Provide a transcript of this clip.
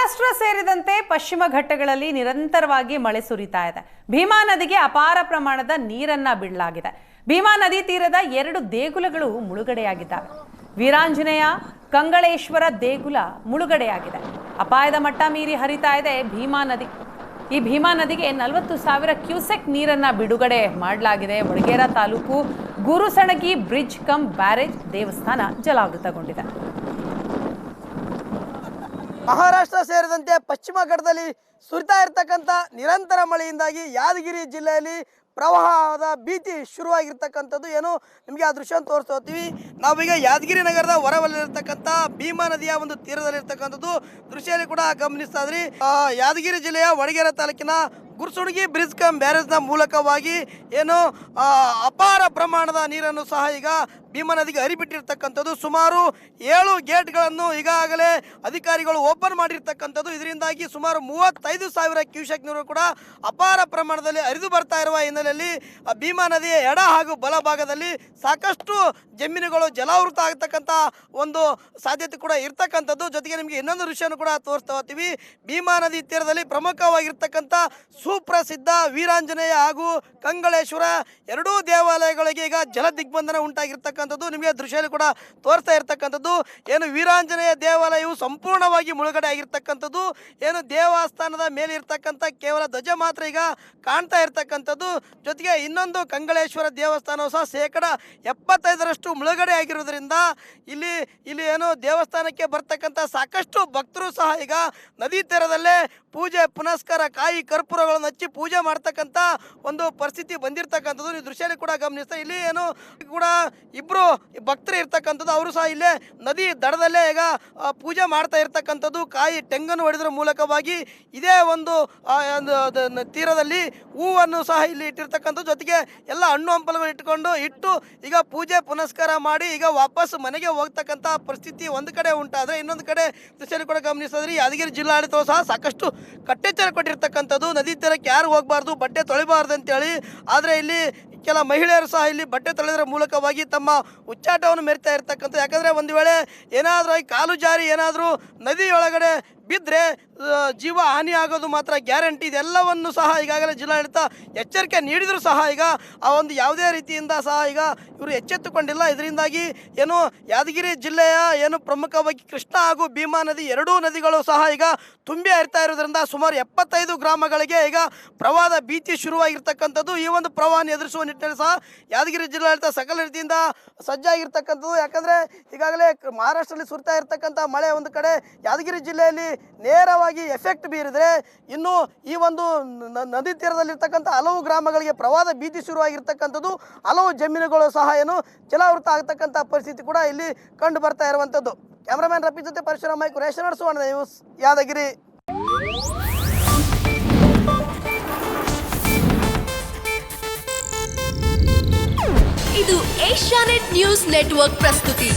ಮಹಾರಾಷ್ಟ್ರ ಸೇರಿದಂತೆ ಪಶ್ಚಿಮ ಘಟ್ಟಗಳಲ್ಲಿ ನಿರಂತರವಾಗಿ ಮಳೆ ಸುರಿತಾ ಇದೆ. ಭೀಮಾ ನದಿಗೆ ಅಪಾರ ಪ್ರಮಾಣದ ನೀರನ್ನ ಬಿಡಲಾಗಿದೆ. ಭೀಮಾ ನದಿ ತೀರದ 2 ದೇಗುಲಗಳು ಮುಳುಗಡೆಯಾಗಿದ್ದಾವೆ. ವೀರಾಂಜನೇಯ ಕಂಗಳೇಶ್ವರ ದೇಗುಲ ಮುಳುಗಡೆಯಾಗಿದೆ. ಅಪಾಯದ ಮಟ್ಟ ಮೀರಿ ಹರಿತಾ ಇದೆ ಭೀಮಾ ನದಿ. ಈ ಭೀಮಾ ನದಿಗೆ 40,000 ಕ್ಯೂಸೆಕ್ ನೀರನ್ನ ಬಿಡುಗಡೆ ಮಾಡಲಾಗಿದೆ. Vadagera taluk Gurusanagi bridge cum barrage ದೇವಸ್ಥಾನ ಜಲಾವೃತಗೊಂಡಿದೆ. ಮಹಾರಾಷ್ಟ್ರ ಸೇರಿದಂತೆ ಪಶ್ಚಿಮ ಘಟ್ಟದಲ್ಲಿ ಸುರಿತಾ ಇರತಕ್ಕಂಥ ನಿರಂತರ ಮಳೆಯಿಂದಾಗಿ ಯಾದಗಿರಿ ಜಿಲ್ಲೆಯಲ್ಲಿ ಪ್ರವಾಹದ ಭೀತಿ ಶುರುವಾಗಿರ್ತಕ್ಕಂಥದ್ದು. ಏನು ನಿಮಗೆ ಆ ದೃಶ್ಯ ತೋರಿಸ್ತಾ ಹೋಗ್ತೀವಿ. ನಾವೀಗ ಯಾದಗಿರಿ ನಗರದ ಹೊರವಲಯದಲ್ಲಿರ್ತಕ್ಕಂಥ ಭೀಮಾ ನದಿಯ ಒಂದು ತೀರದಲ್ಲಿರ್ತಕ್ಕಂಥದ್ದು ದೃಶ್ಯದಲ್ಲಿ ಕೂಡ ಗಮನಿಸ್ತಾ ಇದ್ರಿ. ಯಾದಗಿರಿ ಜಿಲ್ಲೆಯ ವಡಗೇರಾ ತಾಲೂಕಿನ ಗುರುಸುಣಗಿ ಬ್ರಿಡ್ಜ್ ಕಮ್ ಬ್ಯಾರೇಜ್ನ ಮೂಲಕವಾಗಿ ಏನು ಅಪಾರ ಪ್ರಮಾಣದ ನೀರನ್ನು ಸಹ ಈಗ ಭೀಮಾ ನದಿಗೆ ಹರಿಬಿಟ್ಟಿರ್ತಕ್ಕಂಥದ್ದು. ಸುಮಾರು 7 ಗೇಟ್ಗಳನ್ನು ಈಗಾಗಲೇ ಅಧಿಕಾರಿಗಳು ಓಪನ್ ಮಾಡಿರ್ತಕ್ಕಂಥದ್ದು. ಇದರಿಂದಾಗಿ ಸುಮಾರು 35,000 ಕ್ಯೂಸೆಕ್ ನೀರು ಕೂಡ ಅಪಾರ ಪ್ರಮಾಣದಲ್ಲಿ ಹರಿದು ಬರ್ತಾ ಇರುವ ಹಿನ್ನೆಲೆಯಲ್ಲಿ ಭೀಮಾ ನದಿಯ ಎಡ ಹಾಗೂ ಬಲಭಾಗದಲ್ಲಿ ಸಾಕಷ್ಟು ಜಮೀನುಗಳು ಜಲಾವೃತ ಆಗ್ತಕ್ಕಂಥ ಒಂದು ಸಾಧ್ಯತೆ ಕೂಡ ಇರ್ತಕ್ಕಂಥದ್ದು. ಜೊತೆಗೆ ನಿಮಗೆ ಇನ್ನೊಂದು ದೃಶ್ಯನೂ ಕೂಡ ತೋರಿಸ್ತಾ ಹೋಗ್ತೀವಿ. ಭೀಮಾ ನದಿ ತೀರದಲ್ಲಿ ಪ್ರಮುಖವಾಗಿರ್ತಕ್ಕಂಥ ಸುಪ್ರಸಿದ್ಧ ವೀರಾಂಜನೇಯ ಹಾಗೂ ಕಂಗಳೇಶ್ವರ 2 ದೇವಾಲಯಗಳಿಗೆ ಈಗ ಜಲ ದಿಗ್ಬಂಧನ ಉಂಟಾಗಿರ್ತಕ್ಕಂಥದ್ದು. ನಿಮಗೆ ದೃಶ್ಯದಲ್ಲಿ ಕೂಡ ತೋರಿಸ್ತಾ ಇರ್ತಕ್ಕಂಥದ್ದು. ಏನು ವೀರಾಂಜನೇಯ ದೇವಾಲಯವು ಸಂಪೂರ್ಣವಾಗಿ ಮುಳುಗಡೆ ಆಗಿರ್ತಕ್ಕಂಥದ್ದು. ಏನು ದೇವಸ್ಥಾನದ ಮೇಲೆ ಇರ್ತಕ್ಕಂಥ ಕೇವಲ ಧ್ವಜ ಮಾತ್ರ ಈಗ ಕಾಣ್ತಾ ಇರ್ತಕ್ಕಂಥದ್ದು. ಜೊತೆಗೆ ಇನ್ನೊಂದು ಕಂಗಳೇಶ್ವರ ದೇವಸ್ಥಾನವು ಸಹ 75% ಮುಳುಗಡೆ ಆಗಿರೋದ್ರಿಂದ ಇಲ್ಲಿ ಏನು ದೇವಸ್ಥಾನಕ್ಕೆ ಬರ್ತಕ್ಕಂಥ ಸಾಕಷ್ಟು ಭಕ್ತರು ಸಹ ಈಗ ನದಿ ತೀರದಲ್ಲೇ ಪೂಜೆ ಪುನಸ್ಕಾರ ಕಾಯಿ ಕರ್ಪೂರಗಳನ್ನು ಹಚ್ಚಿ ಪೂಜೆ ಮಾಡ್ತಕ್ಕಂಥ ಒಂದು ಪರಿಸ್ಥಿತಿ ಬಂದಿರತಕ್ಕಂಥದ್ದು. ನೀವು ದೃಶ್ಯದಲ್ಲಿ ಕೂಡ ಗಮನಿಸ್ತಾ ಇಲ್ಲಿ ಏನು ಕೂಡ ಇಬ್ಬರು ಭಕ್ತರು ಇರ್ತಕ್ಕಂಥದ್ದು. ಅವರು ಸಹ ಇಲ್ಲೇ ನದಿ ದಡದಲ್ಲೇ ಈಗ ಪೂಜೆ ಮಾಡ್ತಾ ಇರ್ತಕ್ಕಂಥದ್ದು. ಕಾಯಿ ಟೆಂಗನ್ನು ಹೊಡೆದ್ರ ಮೂಲಕವಾಗಿ ಇದೇ ಒಂದು ತೀರದಲ್ಲಿ ಹೂವನ್ನು ಸಹ ಇಲ್ಲಿ ಇಟ್ಟಿರ್ತಕ್ಕಂಥದ್ದು. ಜೊತೆಗೆ ಎಲ್ಲ ಹಣ್ಣು ಹಂಪಲುಗಳು ಇಟ್ಟು ಈಗ ಪೂಜೆ ಪುನಸ್ಕಾರ ಮಾಡಿ ಈಗ ವಾಪಸ್ ಮನೆಗೆ ಹೋಗ್ತಕ್ಕಂಥ ಪರಿಸ್ಥಿತಿ ಒಂದು ಕಡೆ ಉಂಟಾದರೆ, ಇನ್ನೊಂದು ಕಡೆ ದೃಶ್ಯದಲ್ಲಿ ಕೂಡ ಗಮನಿಸಿದ್ರಿ ಯಾದಗಿರಿ ಜಿಲ್ಲಾಡಳಿತವು ಸಹ ಸಾಕಷ್ಟು ಕಟ್ಟೆಚ್ಚರ ಕೊಟ್ಟಿರ್ತಕ್ಕಂಥದ್ದು. ನದಿ ತೀರಕ್ಕೆ ಯಾರು ಹೋಗಬಾರ್ದು, ಬಟ್ಟೆ ತೊಳಿಬಾರ್ದು ಅಂತೇಳಿ. ಆದರೆ ಇಲ್ಲಿ ಕೆಲ ಮಹಿಳೆಯರು ಸಹ ಇಲ್ಲಿ ಬಟ್ಟೆ ತೊಳೆದ್ರ ಮೂಲಕವಾಗಿ ತಮ್ಮ ಉಚ್ಚಾಟವನ್ನು ಮೆರಿತಾ ಇರ್ತಕ್ಕಂಥ. ಯಾಕಂದರೆ ಒಂದು ವೇಳೆ ಏನಾದರೂ ಕಾಲು ಜಾರಿ ಏನಾದರೂ ನದಿಯೊಳಗಡೆ ಬಿದ್ದರೆ ಜೀವ ಹಾನಿ ಆಗೋದು ಮಾತ್ರ ಗ್ಯಾರಂಟಿ. ಇದೆಲ್ಲವನ್ನು ಸಹ ಈಗಾಗಲೇ ಜಿಲ್ಲಾಡಳಿತ ಎಚ್ಚರಿಕೆ ನೀಡಿದರೂ ಸಹ ಈಗ ಆ ಒಂದು ಯಾವುದೇ ರೀತಿಯಿಂದ ಸಹ ಈಗ ಇವರು ಎಚ್ಚೆತ್ತುಕೊಂಡಿಲ್ಲ. ಇದರಿಂದಾಗಿ ಏನು ಯಾದಗಿರಿ ಜಿಲ್ಲೆಯ ಏನು ಪ್ರಮುಖವಾಗಿ ಕೃಷ್ಣ ಹಾಗೂ ಭೀಮಾ ನದಿ 2 ನದಿಗಳು ಸಹ ಈಗ ತುಂಬಿ ಹರಿತಾ ಇರೋದ್ರಿಂದ ಸುಮಾರು 75 ಗ್ರಾಮಗಳಿಗೆ ಈಗ ಪ್ರವಾಹದ ಭೀತಿ ಶುರುವಾಗಿರ್ತಕ್ಕಂಥದ್ದು. ಈ ಒಂದು ಪ್ರವಾಹನ ಎದುರಿಸುವ ನಿಟ್ಟಿನಲ್ಲಿ ಸಹ ಯಾದಗಿರಿ ಜಿಲ್ಲಾಡಳಿತ ಸಕಲ ರೀತಿಯಿಂದ ಸಜ್ಜಾಗಿರ್ತಕ್ಕಂಥದ್ದು. ಯಾಕಂದರೆ ಈಗಾಗಲೇ ಮಹಾರಾಷ್ಟ್ರದಲ್ಲಿ ಸುರಿತಾ ಇರ್ತಕ್ಕಂಥ ಮಳೆ ಒಂದು ಕಡೆ ಯಾದಗಿರಿ ಜಿಲ್ಲೆಯಲ್ಲಿ ನೇರವಾಗಿ ಎಫೆಕ್ಟ್ ಬೀರಿದರೆ, ಇನ್ನು ಈ ಒಂದು ನದಿ ತೀರದಲ್ಲಿರ್ತಕ್ಕಂಥ ಹಲವು ಗ್ರಾಮಗಳಿಗೆ ಪ್ರವಾಹದ ಭೀತಿ ಶುರುವಾಗಿರ್ತಕ್ಕಂಥದ್ದು. ಹಲವು ಜಮೀನುಗಳು ಸಹ ಏನು ಜಲಾವೃತ ಆಗ್ತಕ್ಕಂಥ ಪರಿಸ್ಥಿತಿ ಕೂಡ ಇಲ್ಲಿ ಕಂಡು ಬರ್ತಾ ಇರುವಂಥದ್ದು. ಕ್ಯಾಮ್ರಾಮನ್ ರಫಿ ಜೊತೆ ಪರಶುರಾಮ ರೇಷನ್ ಸುವರ್ಣ ನ್ಯೂಸ್ ಯಾದಗಿರಿ. ಇದು ಏಷ್ಯಾನೆಟ್ ನ್ಯೂಸ್ ನೆಟ್ವರ್ಕ್ ಪ್ರಸ್ತುತಿ.